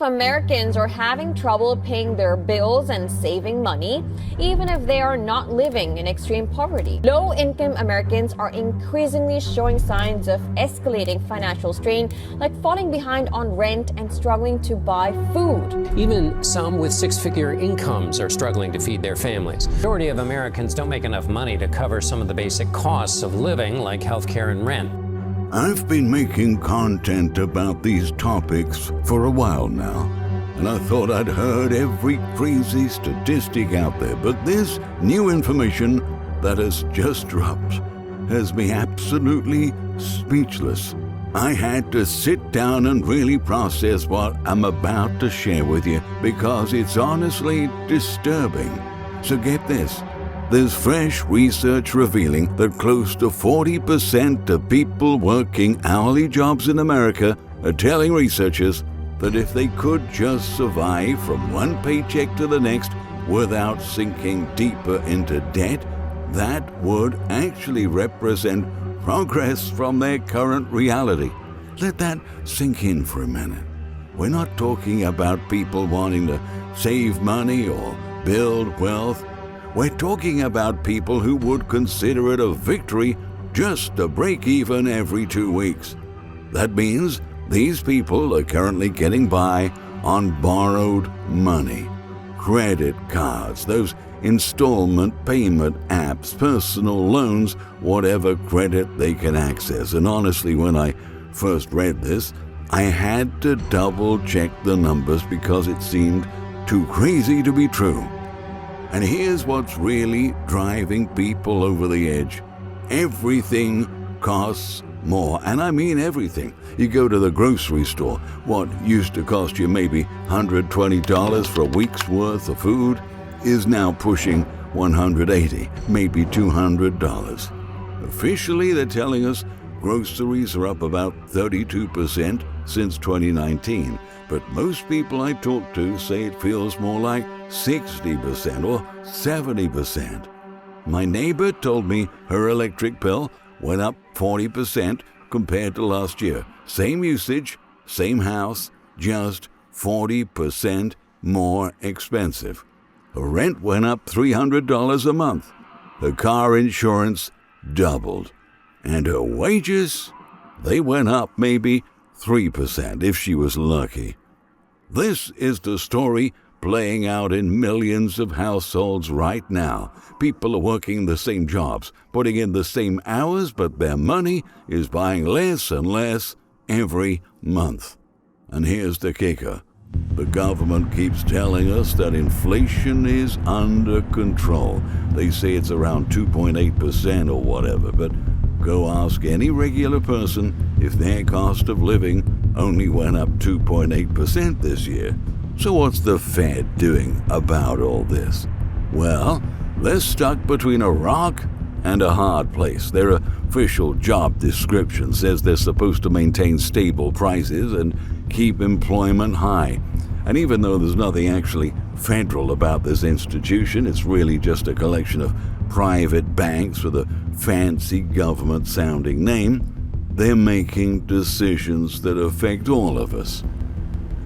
Americans are having trouble paying their bills and saving money, even if they are not living in extreme poverty. Low-income Americans are increasingly showing signs of escalating financial strain, like falling behind on rent and struggling to buy food. Even some with six-figure incomes are struggling to feed their families. The majority of Americans don't make enough money to cover some of the basic costs of living, like healthcare and rent. I've been making content about these topics for a while now, and I thought I'd heard every crazy statistic out there, but this new information that has just dropped has me absolutely speechless. I had to sit down and really process what I'm about to share with you because it's honestly disturbing. So get this. There's fresh research revealing that close to 40% of people working hourly jobs in America are telling researchers that if they could just survive from one paycheck to the next without sinking deeper into debt, that would actually represent progress from their current reality. Let that sink in for a minute. We're not talking about people wanting to save money or build wealth. We're talking about people who would consider it a victory just to break even every 2 weeks. That means these people are currently getting by on borrowed money, credit cards, those installment payment apps, personal loans, whatever credit they can access. And honestly, when I first read this, I had to double check the numbers because it seemed too crazy to be true. And here's what's really driving people over the edge. Everything costs more, and I mean everything. You go to the grocery store, what used to cost you maybe $120 for a week's worth of food is now pushing $180, maybe $200. Officially, they're telling us groceries are up about 32% since 2019, but most people I talk to say it feels more like 60% or 70%. My neighbor told me her electric bill went up 40% compared to last year. Same usage, same house, just 40% more expensive. Her rent went up $300 a month. Her car insurance doubled. And her wages, they went up maybe 3% if she was lucky. This is the story playing out in millions of households right now. People are working the same jobs, putting in the same hours, but their money is buying less and less every month. And here's the kicker. The government keeps telling us that inflation is under control. They say it's around 2.8% or whatever, but go ask any regular person if their cost of living only went up 2.8% this year. So what's the Fed doing about all this? Well, they're stuck between a rock and a hard place. Their official job description says they're supposed to maintain stable prices and keep employment high. And even though there's nothing actually federal about this institution, it's really just a collection of private banks with a fancy government-sounding name, they're making decisions that affect all of us.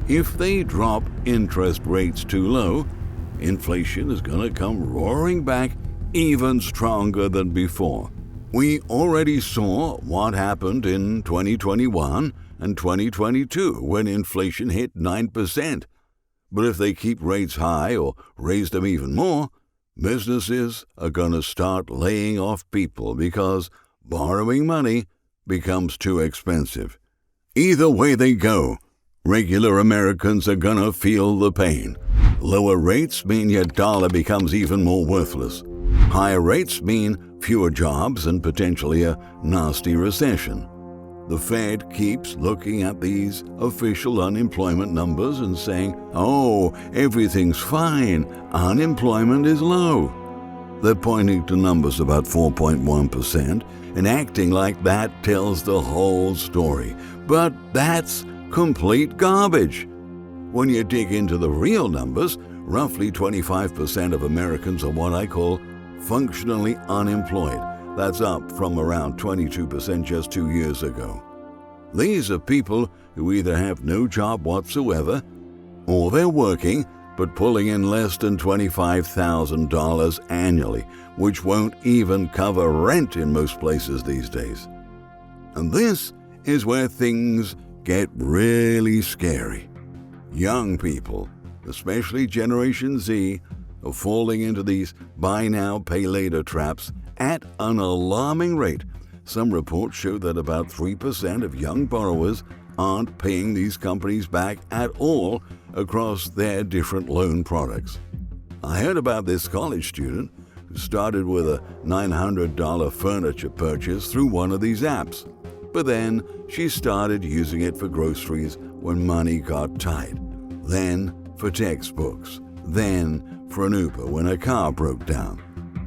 If they drop interest rates too low, inflation is going to come roaring back even stronger than before. We already saw what happened in 2021 and 2022 when inflation hit 9%. But if they keep rates high or raise them even more, businesses are going to start laying off people because borrowing money becomes too expensive. Either way they go, regular Americans are going to feel the pain. Lower rates mean your dollar becomes even more worthless. Higher rates mean fewer jobs and potentially a nasty recession. The Fed keeps looking at these official unemployment numbers and saying, oh, everything's fine, unemployment is low. They're pointing to numbers about 4.1%, and acting like that tells the whole story. But that's complete garbage. When you dig into the real numbers, roughly 25% of Americans are what I call functionally unemployed. That's up from around 22% just 2 years ago. These are people who either have no job whatsoever, or they're working but pulling in less than $25,000 annually, which won't even cover rent in most places these days. And this is where things get really scary. Young people, especially Generation Z, are falling into these buy now, pay later traps at an alarming rate. Some reports show that about 3% of young borrowers aren't paying these companies back at all across their different loan products. I heard about this college student who started with a $900 furniture purchase through one of these apps. But then she started using it for groceries when money got tight, then for textbooks, then for an Uber when her car broke down.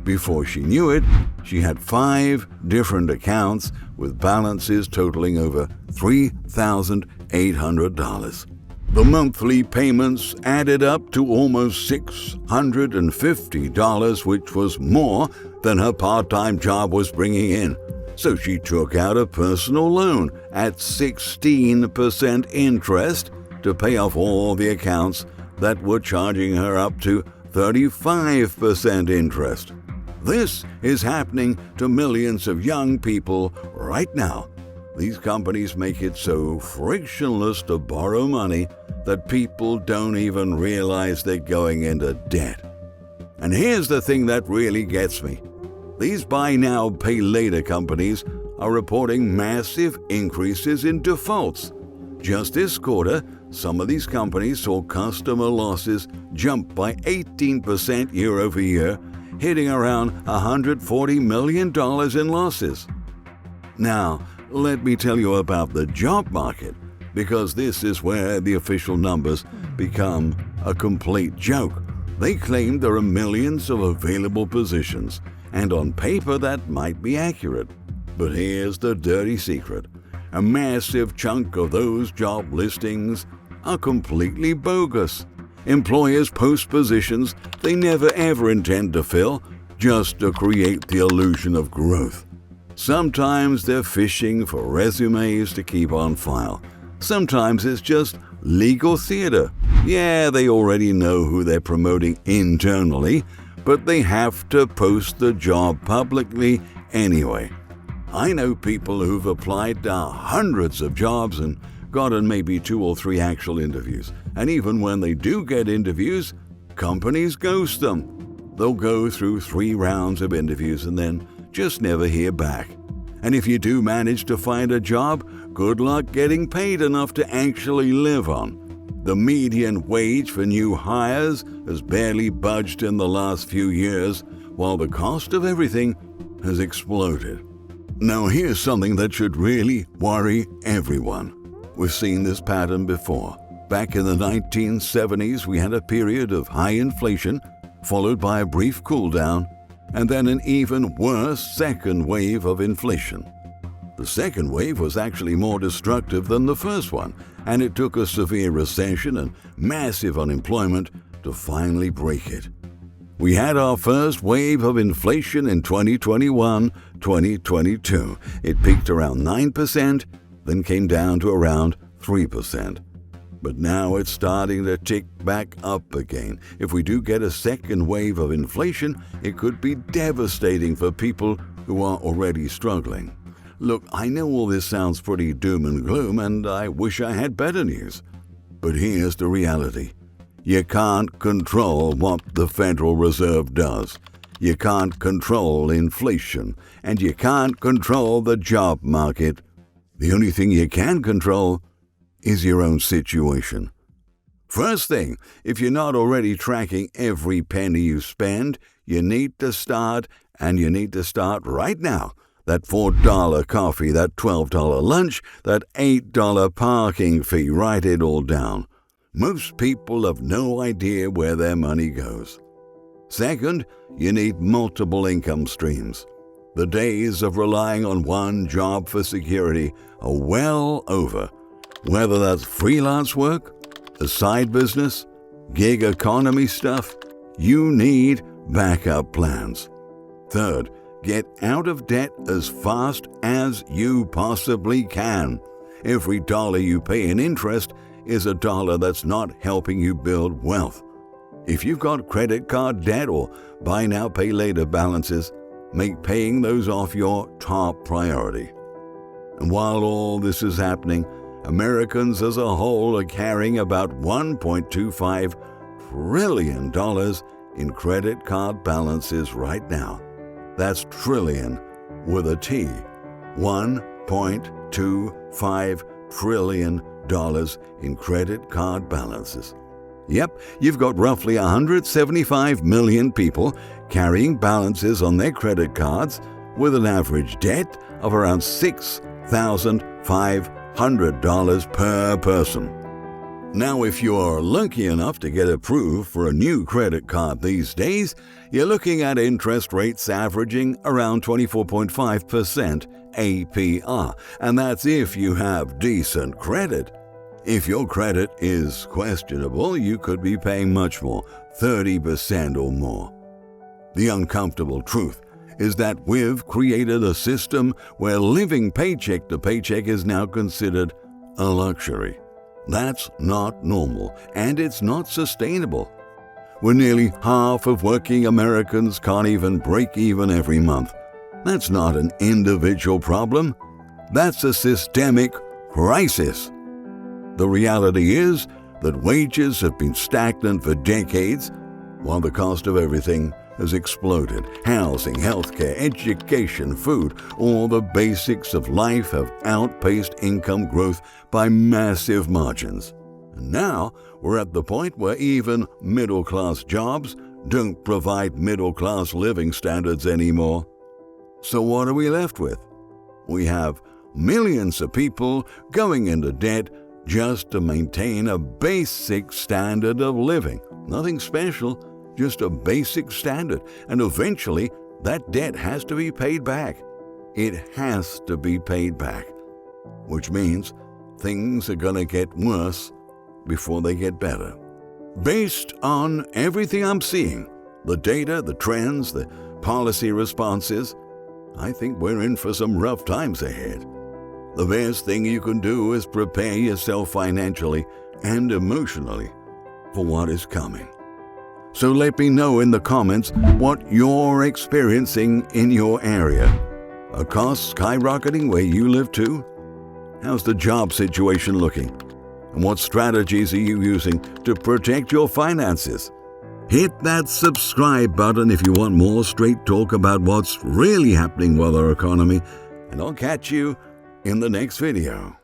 Before she knew it, she had 5 different accounts with balances totaling over $3,800. The monthly payments added up to almost $650, which was more than her part-time job was bringing in. So she took out a personal loan at 16% interest to pay off all the accounts that were charging her up to 35% interest. This is happening to millions of young people right now. These companies make it so frictionless to borrow money that people don't even realize they're going into debt. And here's the thing that really gets me. These buy now, pay later companies are reporting massive increases in defaults. Just this quarter, some of these companies saw customer losses jump by 18% year over year, hitting around $140 million in losses. Now, let me tell you about the job market, because this is where the official numbers become a complete joke. They claim there are millions of available positions, and on paper that might be accurate. But here's the dirty secret. A massive chunk of those job listings are completely bogus. Employers post positions they never ever intend to fill just to create the illusion of growth. Sometimes they're fishing for resumes to keep on file. Sometimes it's just legal theater. Yeah, they already know who they're promoting internally, but they have to post the job publicly anyway. I know people who've applied to hundreds of jobs and gotten maybe 2 or 3 actual interviews. And even when they do get interviews, companies ghost them. They'll go through 3 rounds of interviews and then just never hear back. And if you do manage to find a job, good luck getting paid enough to actually live on. The median wage for new hires has barely budged in the last few years, while the cost of everything has exploded. Now here's something that should really worry everyone. We've seen this pattern before. Back in the 1970s, we had a period of high inflation, followed by a brief cool down, and then an even worse second wave of inflation. The second wave was actually more destructive than the first one, and it took a severe recession and massive unemployment to finally break it. We had our first wave of inflation in 2021-2022. It peaked around 9%, then came down to around 3%. But now it's starting to tick back up again. If we do get a second wave of inflation, it could be devastating for people who are already struggling. Look, I know all this sounds pretty doom and gloom, and I wish I had better news. But here's the reality. You can't control what the Federal Reserve does. You can't control inflation, and you can't control the job market. The only thing you can control is your own situation. First thing, if you're not already tracking every penny you spend, you need to start, and you need to start right now. That $4 coffee, that $12 lunch, that $8 parking fee, write it all down. Most people have no idea where their money goes. Second, you need multiple income streams. The days of relying on one job for security are well over. Whether that's freelance work, a side business, gig economy stuff, you need backup plans. Third, get out of debt as fast as you possibly can. Every dollar you pay in interest is a dollar that's not helping you build wealth. If you've got credit card debt or buy now, pay later balances, make paying those off your top priority. And while all this is happening, Americans as a whole are carrying about $1.25 trillion in credit card balances right now. That's trillion with a T. $1.25 trillion in credit card balances. Yep, you've got roughly 175 million people carrying balances on their credit cards with an average debt of around $6,500 per person. Now, if you're lucky enough to get approved for a new credit card these days, you're looking at interest rates averaging around 24.5% APR, and that's if you have decent credit. If your credit is questionable, you could be paying much more, 30% or more. The uncomfortable truth is that we've created a system where living paycheck to paycheck is now considered a luxury. That's not normal, and it's not sustainable. When nearly half of working Americans can't even break even every month, that's not an individual problem. That's a systemic crisis. The reality is that wages have been stagnant for decades, while the cost of everything has exploded. Housing, healthcare, education, food, all the basics of life have outpaced income growth by massive margins. And now we're at the point where even middle-class jobs don't provide middle-class living standards anymore. So what are we left with? We have millions of people going into debt just to maintain a basic standard of living. Nothing special, just a basic standard. And eventually, that debt has to be paid back. It has to be paid back. Which means things are going to get worse before they get better. Based on everything I'm seeing, the data, the trends, the policy responses, I think we're in for some rough times ahead. The best thing you can do is prepare yourself financially and emotionally for what is coming. So let me know in the comments what you're experiencing in your area. Are costs skyrocketing where you live too? How's the job situation looking? And what strategies are you using to protect your finances? Hit that subscribe button if you want more straight talk about what's really happening with our economy, and I'll catch you in the next video.